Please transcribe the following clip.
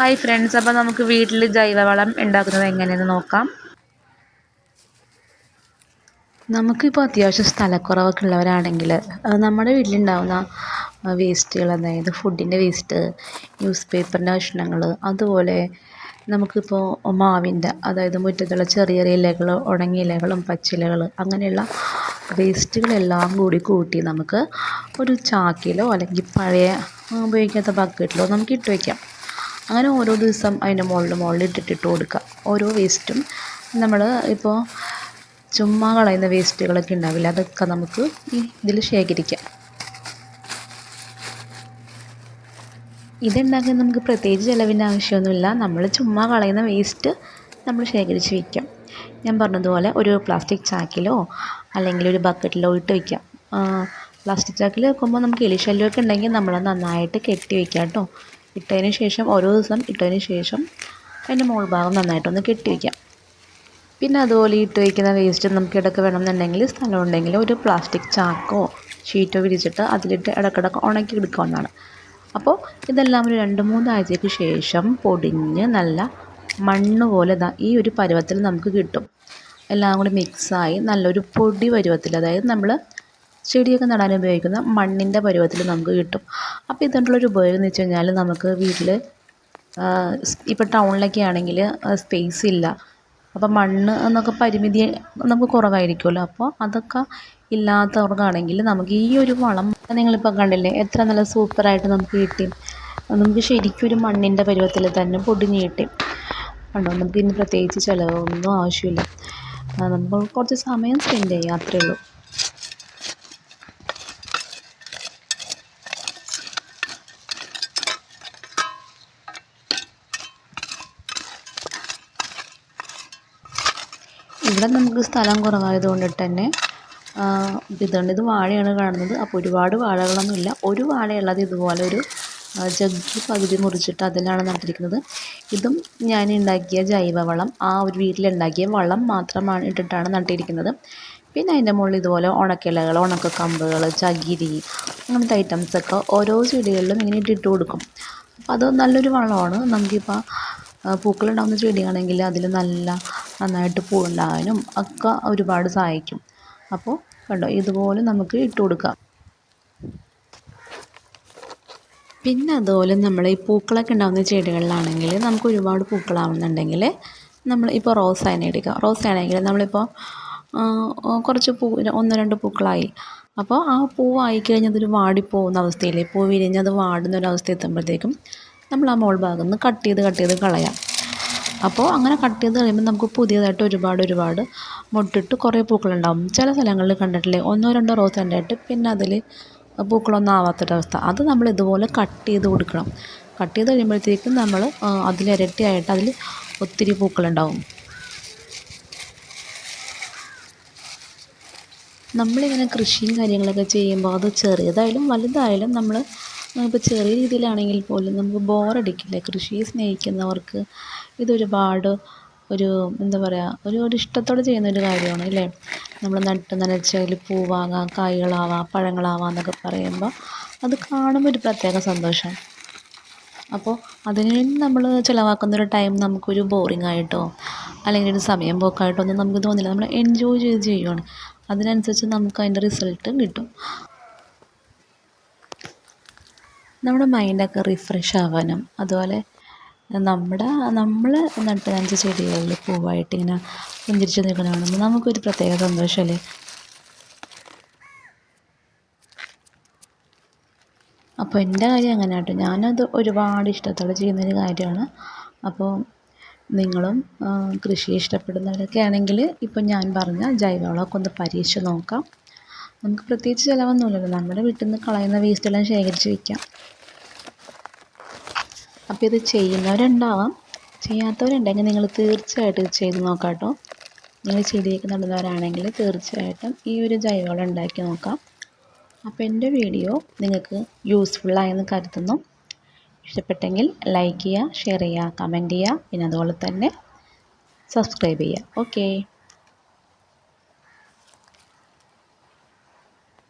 Hi friends, അപ്പോൾ നമുക്ക് വീട്ടിൽ ജൈവവളം ഉണ്ടാക്കുന്നത് എങ്ങനെയെന്ന് നോക്കാം. നമുക്കിപ്പോൾ അത്യാവശ്യം സ്ഥലക്കുറവൊക്കെ ഉള്ളവരാണെങ്കിൽ നമ്മുടെ വീട്ടിലുണ്ടാകുന്ന വേസ്റ്റുകൾ, അതായത് ഫുഡിൻ്റെ വേസ്റ്റ്, ന്യൂസ് പേപ്പറിൻ്റെ കഷ്ണങ്ങൾ, അതുപോലെ നമുക്കിപ്പോൾ മാവിൻ്റെ, അതായത് മുറ്റത്തുള്ള ചെറിയ ചെറിയ ഇലകൾ, ഉണങ്ങിയ ഇലകളും പച്ചിലകൾ, അങ്ങനെയുള്ള വേസ്റ്റുകളെല്ലാം കൂടി കൂട്ടി നമുക്ക് ഒരു ചാക്കിലോ അല്ലെങ്കിൽ പഴയ ഉപയോഗിക്കാത്ത ബക്കറ്റിലോ നമുക്ക് ഇട്ട് വയ്ക്കാം. അങ്ങനെ ഓരോ ദിവസം അതിൻ്റെ മുകളിൽ ഇട്ട് കൊടുക്കുക. ഓരോ വേസ്റ്റും നമ്മൾ ഇപ്പോൾ ചുമ്മാ കളയുന്ന വേസ്റ്റുകളൊക്കെ ഉണ്ടാവില്ല, അതൊക്കെ നമുക്ക് ഇതിൽ ശേഖരിക്കാം. ഇതുണ്ടാക്കാൻ നമുക്ക് പ്രത്യേകിച്ച് ചിലവിൻ്റെ ആവശ്യമൊന്നുമില്ല. നമ്മൾ ചുമ്മാ കളയുന്ന വേസ്റ്റ് നമ്മൾ ശേഖരിച്ച് വയ്ക്കാം. ഞാൻ പറഞ്ഞതുപോലെ ഒരു പ്ലാസ്റ്റിക് ചാക്കിലോ അല്ലെങ്കിൽ ഒരു ബക്കറ്റിലോ ഇട്ട് വയ്ക്കാം. പ്ലാസ്റ്റിക് ചാക്കിൽ വെക്കുമ്പോൾ നമുക്ക് എലിശല്യമൊക്കെ ഉണ്ടെങ്കിൽ നമ്മൾ നന്നായിട്ട് കെട്ടി വയ്ക്കാം കേട്ടോ. ഇട്ടതിന് ശേഷം ഓരോ ദിവസം ഇട്ടതിന് ശേഷം അതിൻ്റെ മുകൾ ഭാഗം നന്നായിട്ടൊന്ന് കെട്ടി വയ്ക്കാം. പിന്നെ അതുപോലെ ഇട്ട് വയ്ക്കുന്ന വേസ്റ്റ് നമുക്ക് ഇടയ്ക്ക് വേണമെന്നുണ്ടെങ്കിൽ സ്ഥലമുണ്ടെങ്കിൽ ഒരു പ്ലാസ്റ്റിക് ചാക്കോ ഷീറ്റോ വിരിച്ചിട്ട് അതിലിട്ട് ഇടയ്ക്കിടയ്ക്ക് ഉണക്കി എടുക്കാവുന്നതാണ്. അപ്പോൾ ഇതെല്ലാം ഒരു 2-3 ആഴ്ചയ്ക്ക് ശേഷം പൊടിഞ്ഞ് നല്ല മണ്ണ് പോലെ ഈ ഒരു പരുവത്തിൽ നമുക്ക് കിട്ടും. എല്ലാം കൂടി മിക്സായി നല്ലൊരു പൊടി പരുവത്തിൽ, അതായത് നമ്മൾ ചെടിയൊക്കെ നടാൻ ഉപയോഗിക്കുന്ന മണ്ണിൻ്റെ പരുവത്തിൽ നമുക്ക് കിട്ടും. അപ്പോൾ ഇതുകൊണ്ടുള്ളൊരു ഉപയോഗം എന്ന് വെച്ച് കഴിഞ്ഞാൽ, നമുക്ക് വീട്ടിൽ ഇപ്പോൾ ടൗണിലൊക്കെ ആണെങ്കിൽ സ്പേസ് ഇല്ല, അപ്പോൾ മണ്ണ് എന്നൊക്കെ പരിമിതി നമുക്ക് കുറവായിരിക്കുമല്ലോ. അപ്പോൾ അതൊക്കെ ഇല്ലാത്തവർക്കാണെങ്കിൽ നമുക്ക് ഈ ഒരു വളം നിങ്ങളിപ്പോൾ കണ്ടില്ലേ, എത്ര നല്ല സൂപ്പറായിട്ട് നമുക്ക് കിട്ടി. നമുക്ക് ശരിക്കും ഒരു മണ്ണിൻ്റെ പരുവത്തിൽ തന്നെ പൊടിഞ്ഞ് കിട്ടി. കണ്ടോ, നമുക്ക് ഇനി പ്രത്യേകിച്ച് ചിലവൊന്നും ആവശ്യമില്ല. നമുക്ക് കുറച്ച് സമയം സ്പെൻഡ് ചെയ്യാം, അത്രയേ ഉള്ളൂ. ഇവിടെ നമുക്ക് സ്ഥലം കുറവായതുകൊണ്ടിട്ട് തന്നെ ഇത് വാഴയാണ് കാണുന്നത്. അപ്പോൾ ഒരുപാട് വാഴകളൊന്നുമില്ല, ഒരു വാഴയുള്ളത് ഇതുപോലെ ഒരു ജഗ്ഗി പകുതി മുറിച്ചിട്ട് അതിലാണ് നട്ടിരിക്കുന്നത്. ഇതും ഞാൻ ഉണ്ടാക്കിയ ജൈവവളം, ആ ഒരു വീട്ടിലുണ്ടാക്കിയ വളം മാത്രമാണ് ഇട്ടിട്ടാണ് നട്ടിരിക്കുന്നത്. പിന്നെ അതിൻ്റെ മുകളിൽ ഇതുപോലെ ഉണക്കിലകൾ, ഉണക്കക്കമ്പുകൾ, ചകിരി, അങ്ങനത്തെ ഐറ്റംസൊക്കെ ഓരോ ചെടികളിലും ഇങ്ങനെ ഇട്ടിട്ട് കൊടുക്കും. അപ്പോൾ അത് നല്ലൊരു വളമാണ്. നമുക്കിപ്പോൾ പൂക്കളുണ്ടാകുന്ന ചെടിയാണെങ്കിൽ അതിൽ നന്നായിട്ട് പൂവുണ്ടാകാനും ഒക്കെ ഒരുപാട് സഹായിക്കും. അപ്പോൾ കണ്ടോ, ഇതുപോലെ നമുക്ക് ഇട്ട് കൊടുക്കാം. പിന്നെ അതുപോലെ നമ്മൾ ഈ പൂക്കളൊക്കെ ഉണ്ടാകുന്ന ചെടികളിലാണെങ്കിൽ നമുക്ക് ഒരുപാട് പൂക്കളാവുന്നുണ്ടെങ്കിൽ നമ്മൾ ഇപ്പോൾ റോസായിനെ എടുക്കാം. റോസാണെങ്കിൽ നമ്മളിപ്പോൾ കുറച്ച് 1-2 പൂക്കളായി, അപ്പോൾ ആ പൂവായി കഴിഞ്ഞതൊരു വാടിപ്പോകുന്ന അവസ്ഥയില്ലേ, പൂ വിരിഞ്ഞത് വാടുന്നൊരവസ്ഥ എത്തുമ്പോഴത്തേക്കും നമ്മൾ ആ മോൾ ഭാഗം നിന്ന് കട്ട് ചെയ്ത് കളയാം. അപ്പോൾ അങ്ങനെ കട്ട് ചെയ്ത് കഴിയുമ്പോൾ നമുക്ക് പുതിയതായിട്ട് ഒരുപാട് മൊട്ടിട്ട് കുറേ പൂക്കളുണ്ടാകും. ചില സ്ഥലങ്ങളിൽ കണ്ടിട്ടില്ലേ, 1-2 റോസ് ഉണ്ടായിട്ട് പിന്നെ അതിൽ പൂക്കളൊന്നും ആവാത്തൊരവസ്ഥ. അത് നമ്മൾ ഇതുപോലെ കട്ട് ചെയ്ത് കൊടുക്കണം. കട്ട് ചെയ്ത് കഴിയുമ്പോഴത്തേക്കും നമ്മൾ അതിലിരട്ടിയായിട്ട് അതിൽ ഒത്തിരി പൂക്കളുണ്ടാവും. നമ്മളിങ്ങനെ കൃഷിയും കാര്യങ്ങളൊക്കെ ചെയ്യുമ്പോൾ അത് ചെറിയതായാലും വലുതായാലും നമ്മൾ ഇപ്പോൾ ചെറിയ രീതിയിലാണെങ്കിൽ പോലും നമുക്ക് ബോറടിക്കില്ല. കൃഷിയെ സ്നേഹിക്കുന്നവർക്ക് ഇതൊരുപാട് എന്താ പറയുക, ഒരു ഇഷ്ടത്തോടെ ചെയ്യുന്നൊരു കാര്യമാണ് അല്ലേ. നമ്മൾ നട്ട് നനച്ച് അതിൽ പൂവാകാം, കായ്കളാവാം, പഴങ്ങളാവാം എന്നൊക്കെ പറയുമ്പോൾ അത് കാണുമ്പോൾ ഒരു പ്രത്യേക സന്തോഷം. അപ്പോൾ അതിന് വേണ്ടി നമ്മൾ ചിലവാക്കുന്നൊരു ടൈം നമുക്കൊരു ബോറിംഗ് ആയിട്ടോ അല്ലെങ്കിൽ ഒരു സമയം പോക്കായിട്ടോ ഒന്നും നമുക്ക് തോന്നില്ല. നമ്മൾ എൻജോയ് ചെയ്ത് ചെയ്യുകയാണ്, അതിനനുസരിച്ച് നമുക്ക് അതിൻ്റെ റിസൾട്ടും കിട്ടും. നമ്മുടെ മൈൻഡൊക്കെ റിഫ്രഷ് ആവാനും, അതുപോലെ നമ്മൾ നട്ട് നനച്ച ചെടികളിൽ പൂവായിട്ട് ഇങ്ങനെ പുഞ്ചിരിച്ച് നിൽക്കുന്ന കാണുമ്പോൾ നമുക്കൊരു പ്രത്യേക സന്തോഷമല്ലേ. അപ്പോൾ എൻ്റെ കാര്യം അങ്ങനെ കേട്ടോ, ഞാനത് ഒരുപാട് ഇഷ്ടത്തോടെ ചെയ്യുന്നൊരു കാര്യമാണ്. അപ്പോൾ നിങ്ങളും കൃഷി ഇഷ്ടപ്പെടുന്നവരൊക്കെ ആണെങ്കിൽ ഇപ്പോൾ ഞാൻ പറഞ്ഞ ജൈവവളമൊക്കെ ഒന്ന് പരീക്ഷിച്ച് നോക്കാം. നമുക്ക് പ്രത്യേകിച്ച് ചിലവൊന്നുമില്ലല്ലോ, നമ്മുടെ വീട്ടിൽ നിന്ന് കളയുന്ന വേസ്റ്റെല്ലാം ശേഖരിച്ച് വയ്ക്കാം. അപ്പോൾ ഇത് ചെയ്യുന്നവരുണ്ടാവാം, ചെയ്യാത്തവരുണ്ടെങ്കിൽ നിങ്ങൾ തീർച്ചയായിട്ടും ഇത് ചെയ്ത് നോക്കാം കേട്ടോ. നിങ്ങൾ ചെടിയൊക്കെ നടുന്നവരാണെങ്കിൽ തീർച്ചയായിട്ടും ഈ ഒരു ജൈവവളം ഉണ്ടാക്കി നോക്കാം. അപ്പോൾ എൻ്റെ വീഡിയോ നിങ്ങൾക്ക് യൂസ്ഫുള്ളായെന്ന് കരുതുന്നു. ഇഷ്ടപ്പെട്ടെങ്കിൽ ലൈക്ക് ചെയ്യുക, ഷെയർ ചെയ്യുക, കമൻറ്റ് ചെയ്യുക, പിന്നെ അതുപോലെ തന്നെ സബ്സ്ക്രൈബ് ചെയ്യുക. ഓക്കേ.